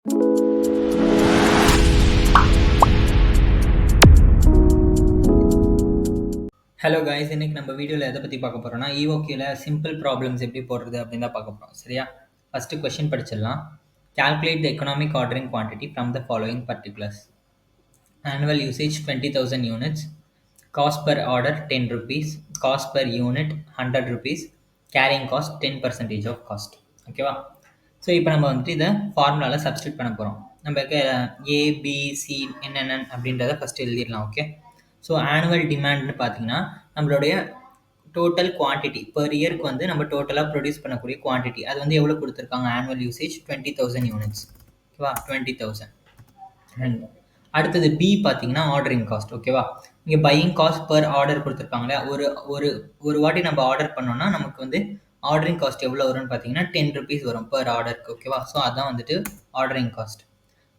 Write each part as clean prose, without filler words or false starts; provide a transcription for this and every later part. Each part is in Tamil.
ஹலோ காய்ஸ், இன்னைக்கு நம்ம வீடியோவில் எதை பற்றி பார்க்க போகிறோம்னா EOQல சிம்பிள் ப்ராப்ளம்ஸ் எப்படி போடுறது அப்படின்னு தான் பார்க்க போகிறோம். சரியா? ஃபஸ்ட்டு கொஸ்டின் படிச்சிடலாம். Calculate the economic ordering quantity from the following particulars. Annual usage 20,000 units, cost per order 10 rupees, cost per unit 100 rupees, carrying cost 10% of cost. ஓகேவா? ஸோ இப்போ நம்ம வந்துட்டு இதை ஃபார்முலாவில் சப்ஸ்டியூட் பண்ண போகிறோம். நம்ம ஏபிசி என்னென்ன அப்படின்றத ஃபஸ்ட்டு எழுதிடலாம். ஓகே, ஸோ ஆனுவல் டிமாண்ட்னு பார்த்தீங்கன்னா நம்மளுடைய டோட்டல் குவான்டிட்டி பர் இயருக்கு வந்து நம்ம டோட்டலாக ப்ரொடியூஸ் பண்ணக்கூடிய குவான்டிட்டி அது வந்து எவ்வளோ கொடுத்துருக்காங்க. Annual usage 20,000 units. ஓகேவா? 20,000. அண்ட் அடுத்தது பி பார்த்தீங்கன்னா ஆர்டரிங் காஸ்ட். ஓகேவா? இங்கே பையிங் காஸ்ட் பர் ஆர்டர் கொடுத்துருக்காங்களே, ஒரு ஒரு ஒரு வாட்டி நம்ம ஆர்டர் பண்ணோம்னா நமக்கு வந்து ஆர்டரிங் காஸ்ட் எவ்வளோ வரும்னு பார்த்தீங்கன்னா 10 rupees வரும் பர் ஆர்டருக்கு. ஓகேவா? ஸோ அதான் வந்துட்டு ordering cost.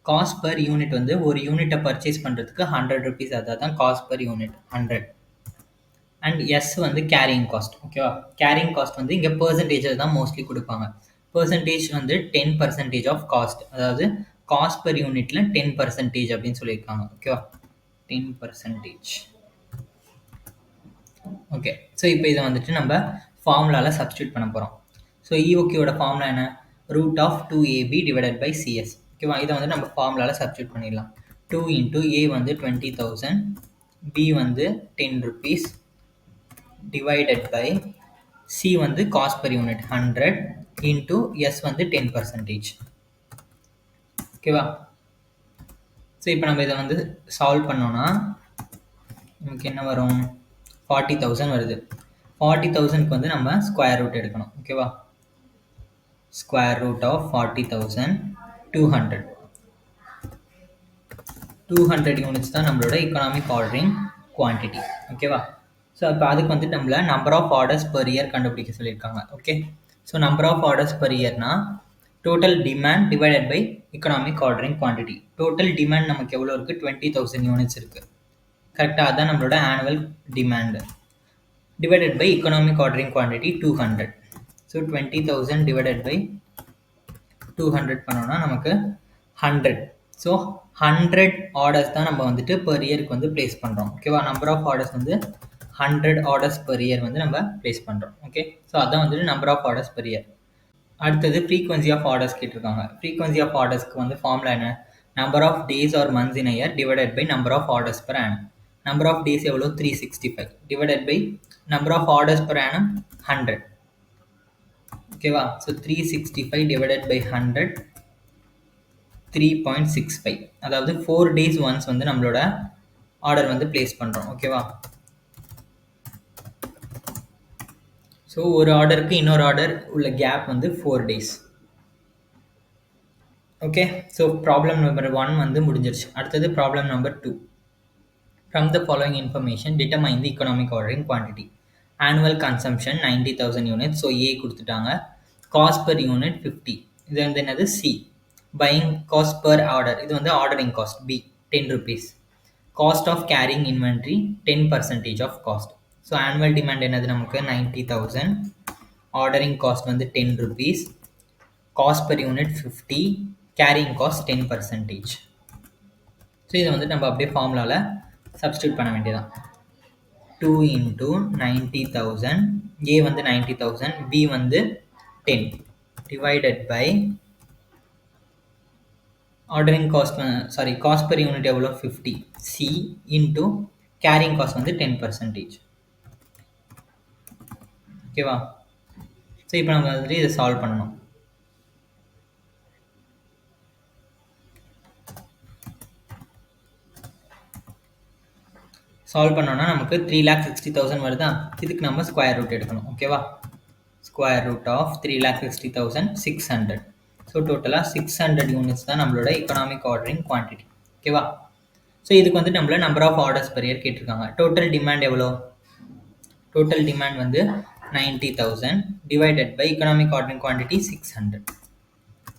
Cost per unit வந்து ஒரு யூனிட்டை பர்ச்சேஸ் பண்ணுறதுக்கு 100 rupees, அதான் cost per unit 100. And S வந்து கேரிங் காஸ்ட். ஓகேவா? கேரிங் காஸ்ட் வந்து இங்கே பெர்சன்டேஜில் தான் மோஸ்ட்லி கொடுப்பாங்க. பெர்சன்டேஜ் வந்து 10% ஆஃப் காஸ்ட், அதாவது காஸ்ட் பர் யூனிட்ல 10% அப்படின்னு சொல்லியிருக்காங்க. ஓகேவா? 10%. ஓகே, ஸோ இப்போ இதை வந்துட்டு நம்ம ஃபார்முலாவில் சப்ஸ்டியூட் பண்ண போகிறோம். ஸோ EOQவோட ஃபார்முலா என்ன? Root of 2AB divided by CS. ஓகேவா? இதை வந்து நம்ம ஃபார்முலாவில் சப்ஸ்டியூட் பண்ணிடலாம். 2 இன்ட்டு A வந்து 20,000, B வந்து 10 rupees டிவைடட் பை சி வந்து cost per unit 100 into S வந்து 10%. ஓகேவா? ஸோ இப்போ நம்ம இதை வந்து சால்வ் பண்ணோன்னா நமக்கு என்ன வரும்? 40,000 வருது. 40,000க்கு வந்து நம்ம ஸ்கொயர் ரூட் எடுக்கணும். ஓகேவா? Square root of 40,000 200. 200 யூனிட்ஸ் தான் நம்மளோட எக்கனாமிக் ஆர்டரிங் குவான்டிட்டி. ஓகேவா? ஸோ இப்போ அதுக்கு வந்து நம்மள number of orders per year கண்டுபிடிக்க சொல்லியிருக்காங்க. Okay, so number of orders per இயர்னா total demand divided by economic ordering quantity. Total demand நமக்கு எவ்வளோ இருக்குது? 20,000 யூனிட்ஸ் இருக்குது. கரெக்டாக? அதுதான் நம்மளோட annual demand. Divided by economic ordering quantity 200. So 20,000 divided by 200 பண்ணோன்னா நமக்கு 100. ஸோ 100 ஆர்டர்ஸ் தான் நம்ம வந்துட்டு பர் இயருக்கு வந்து பிளேஸ் பண்ணுறோம். ஓகேவா? நம்பர் ஆஃப் ஆர்டர்ஸ் வந்து 100 ஆர்டர்ஸ் பர் இயர் வந்து நம்ம பிளேஸ் பண்ணுறோம். ஓகே, ஸோ அதான் வந்துட்டு number of orders per year. அடுத்தது ஃப்ரீக்வன்சி ஆஃப் ஆர்டர்ஸ் கேட்டிருக்காங்க. ஃப்ரீக்வன்சி ஆஃப் ஆர்டர்ஸ்க்கு வந்து ஃபார்முலா என்ன? Number of days or months in year divided by number of orders per annum. Number of days எவ்வளோ? 365 divided by number of orders per annum 100. ஓகேவா? So 365 divided by 100 3.65. அதாவது 4 days ஒன்ஸ் வந்து நம்மளோட ஆர்டர் வந்து பிளேஸ் பண்ணுறோம். ஓகேவா? ஸோ ஒரு ஆர்டருக்கு இன்னொரு ஆர்டர் உள்ள கேப் வந்து 4 days. Okay, so problem number 1 வந்து முடிஞ்சிருச்சு. அடுத்தது problem number 2. From the following information determine the economic ordering quantity. Annual consumption 90,000 units. So A கொடுத்துட்டாங்க. Cost per unit 50. இது வந்து என்னது? C. Buying cost per order, இது வந்து ordering cost. B 10 rupees. Cost of carrying inventory 10% of cost. So annual demand என்னது நமக்கு? 90,000. ஆர்டரிங் காஸ்ட் வந்து 10 rupees. Cost per unit 50. Carrying cost 10%. So இதை வந்து நம்ம அப்படியே ஃபார்முலாவில் சப்ஸ்டியூட் பண்ண வேண்டியதான். 2 இன்ட்டு 90,000, ஏ வந்து 90,000, பி வந்து 10 divided by ordering cost, sorry cost per unit எவ்வளோ? 50, சி இன்ட்டு கேரிங் காஸ்ட் வந்து 10%. ஓகேவா? ஸோ இப்போ நம்ம வந்துட்டு இதை சால்வ் பண்ணணும். சால்வ் பண்ணோன்னா நமக்கு 3,60,000 வருதா? இதுக்கு நம்ம ஸ்கொயர் ரூட் எடுக்கணும். ஓகேவா? Square root of 3,60,000 600. ஸோ டோட்டலாக 600 யூனிட்ஸ் தான் நம்மளோட எக்கனாமிக் ஆர்டரிங் குவான்டிட்டி. ஓகேவா? ஸோ இதுக்கு வந்து நம்மள number of orders per year கேட்டிருக்காங்க. டோட்டல் டிமாண்ட் எவ்வளோ? டோட்டல் டிமாண்ட் வந்து 90,000 divided by economic ordering quantity 600.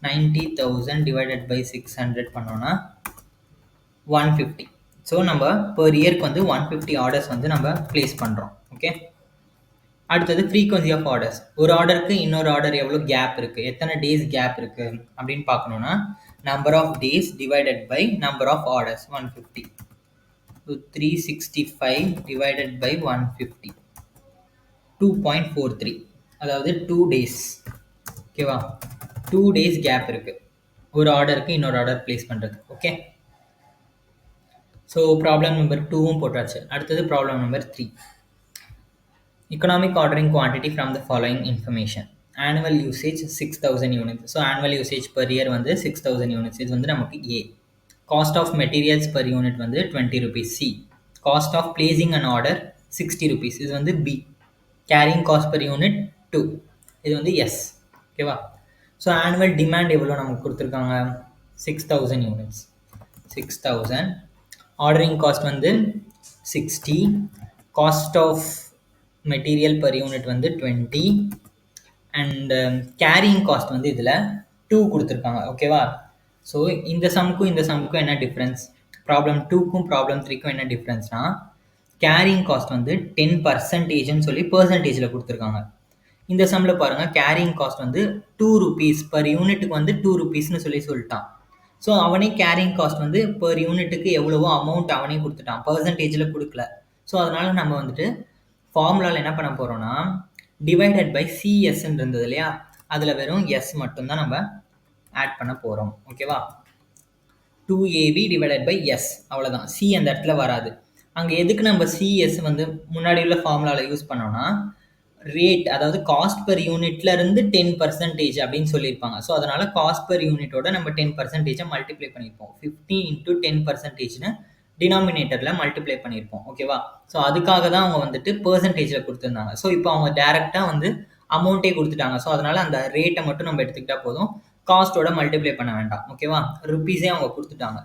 90,000 divided by 600 பண்ணோன்னா 150. ஸோ நம்ம பர் இயர்க்கு வந்து 150 ஆர்டர்ஸ் வந்து நம்ம பிளேஸ் பண்ணுறோம். ஓகே, அடுத்தது ஃப்ரீக்வன்சி ஆஃப் ஆர்டர்ஸ். ஒரு ஆர்டருக்கு இன்னொரு ஆர்டர் எவ்வளோ கேப் இருக்குது, எத்தனை டேஸ் கேப் இருக்குது அப்படின்னு பார்க்கணுன்னா number of days divided by number of orders 150. So 365 divided by 150 2.43, அதாவது 2 days. ஓகேவா, 2 days கேப் இருக்கு ஒரு ஆர்டருக்கு இன்னொரு ஆர்டர் பிளேஸ் பண்ணுறது. ஓகே, ஸோ ப்ராப்ளம் நம்பர் 2வும் போட்டாச்சு. அடுத்தது problem number 3. economic ordering quantity from the following information. annual usage 6000 units. So annual usage per year வந்து 6000 units. இது வந்து நமக்கு A. cost of materials per unit வந்து 20 rupees C. cost of placing an order 60 rupees. இது வந்து B. carrying cost per unit 2. இது வந்து S. ஓகேவா, ஸோ ஆனுவல் டிமாண்ட் எவ்வளோ நமக்கு கொடுத்துருக்காங்க, 6000 யூனிட்ஸ். 6000. ஆர்டரிங் காஸ்ட் வந்து 60. Cost of material per unit வந்து 20. அண்ட் கேரியிங் காஸ்ட் வந்து இதில் 2 கொடுத்துருக்காங்க. ஓகேவா, ஸோ இந்த சம்முக்கும் இந்த சம்முக்கும் என்ன டிஃப்ரென்ஸ், ப்ராப்ளம் 2க்கும் ப்ராப்ளம் 3க்கும் என்ன டிஃப்ரென்ஸ்னால், கேரியிங் காஸ்ட் வந்து 10%ன்னு சொல்லி பர்சன்டேஜில் கொடுத்துருக்காங்க. இந்த சம்மில் பாருங்கள், கேரியிங் காஸ்ட் வந்து 2 rupees பர் யூனிட்டுக்கு வந்து 2 rupeesன்னு சொல்லிட்டான். ஸோ அவனே கேரியிங் காஸ்ட் வந்து பர் யூனிட்டுக்கு எவ்வளவோ அமௌண்ட் அவனே கொடுத்துட்டான், பர்சன்டேஜில் கொடுக்கல. ஸோ அதனால் நம்ம வந்துட்டு ஃபார்முலாவில் என்ன பண்ண போகிறோம்னா, டிவைடட் பை சிஎஸ்ன்னு இருந்தது இல்லையா, அதில் வெறும் எஸ் மட்டும்தான் நம்ம ஆட் பண்ண போகிறோம். ஓகேவா, 2AB டிவைடட் பை எஸ், அவ்வளோதான். சி அந்த இடத்துல வராது. அங்கே எதுக்கு நம்ம சிஎஸ் வந்து முன்னாடி உள்ள ஃபார்முலாவில் யூஸ் பண்ணோம்னா, ரேட், அதாவது காஸ்ட் பெர் யூனிட்ல இருந்து 10% அப்படின்னு சொல்லியிருப்பாங்க. ஸோ அதனால காஸ்ட் பெர் யூனிட்டோட நம்ம 10% மல்டிப்ளை பண்ணியிருப்போம். 50 × 10%ன்னு டினாமினேட்டரில் மல்டிப்ளை பண்ணியிருப்போம். ஓகேவா, ஸோ அதுக்காக தான் அவங்க வந்துட்டு பர்சன்டேஜில் கொடுத்துருந்தாங்க. ஸோ இப்போ அவங்க டேரெக்டாக வந்து அமௌண்ட்டே கொடுத்துட்டாங்க. ஸோ அதனால அந்த ரேட்டை மட்டும் நம்ம எடுத்துக்கிட்டா போதும், காஸ்ட்டோட மல்டிப்ளை பண்ண வேண்டாம். ஓகேவா, ருப்பீஸே அவங்க கொடுத்துட்டாங்க.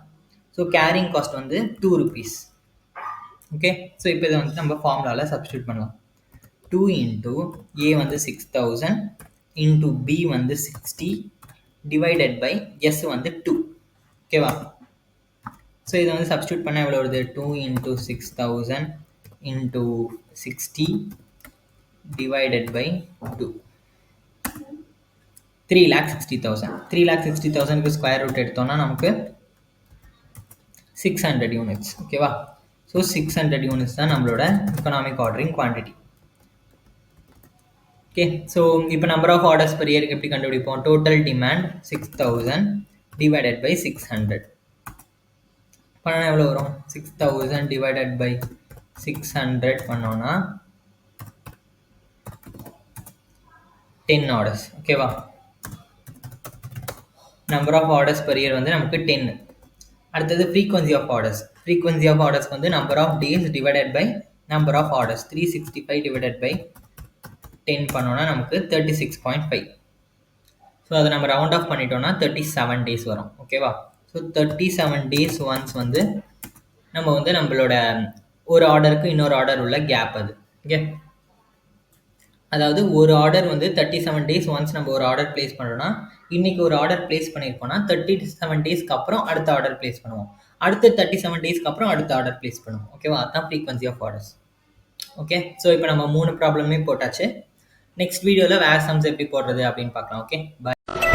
ஸோ கேரிங் காஸ்ட் வந்து 2 rupees. ஓகே, ஸோ இப்போ இதை வந்து நம்ம ஃபார்முலாவில் சப்ஸ்டியூட் பண்ணலாம். 2 into A வந்து 6000 into B வந்து 60 divided by S வந்து 2. ஓகேவா, ஸோ இதை வந்து சப்ஸ்டியூட் பண்ணால் எவ்வளோ வருது, 2 into 6000 into 60 divided by 2, 3,60,000. 3,60,000க்கு square root எடுத்தோம்னா நமக்கு 600 யூனிட்ஸ். ஓகேவா, ஸோ 600 யூனிட்ஸ் தான் நம்மளோட economic ordering quantity. Okay, so இப்போ நம்பர் ஆஃப் ஆர்டர்ஸ் பெர் இயருக்கு எப்படி கண்டுபிடிப்போம், டோட்டல் டிமாண்ட் 6000 டிவைடட் பை 600 பண்ணால் எவ்வளோ வரும், 6000 டிவைடட் பை 600 பண்ணோன்னா 10 ஆர்டர்ஸ். ஓகேவா, number of orders per year வந்து நமக்கு 10. அடுத்தது frequency of orders. Frequency of orders வந்து number of days divided by number of orders. 365 divided by 10 பண்ணோன்னா நமக்கு 36.5. ஸோ அதை நம்ம ரவுண்ட் ஆஃப் பண்ணிட்டோம்னா 37 days வரும். ஓகேவா, ஸோ 37 days ஒன்ஸ் வந்து நம்ம வந்து நம்மளோட ஒரு ஆர்டருக்கு இன்னொரு ஆர்டர் உள்ள கேப் அது. ஓகே, அதாவது ஒரு ஆர்டர் வந்து 37 days ஒன்ஸ் நம்ம ஒரு ஆர்டர் பிளேஸ் பண்ணுறோம்னா, இன்றைக்கி ஒரு ஆர்டர் பிளேஸ் பண்ணியிருக்கோம்னா 37 daysக்கு அப்புறம் அடுத்த ஆர்டர் பிளேஸ் பண்ணுவோம், அடுத்த 37 daysக்கு அப்புறம் அடுத்த ஆர்டர் பிளேஸ் பண்ணுவோம். ஓகேவா, அதுதான் frequency of orders. Okay, so இப்போ நம்ம 3 ப்ராப்ளமே போட்டாச்சு. நெக்ஸ்ட் வீடியோவில் வேறு சம்ஸ் எப்படி போடுறது அப்படின்னு பார்க்கலாம். ஓகே, பாய்.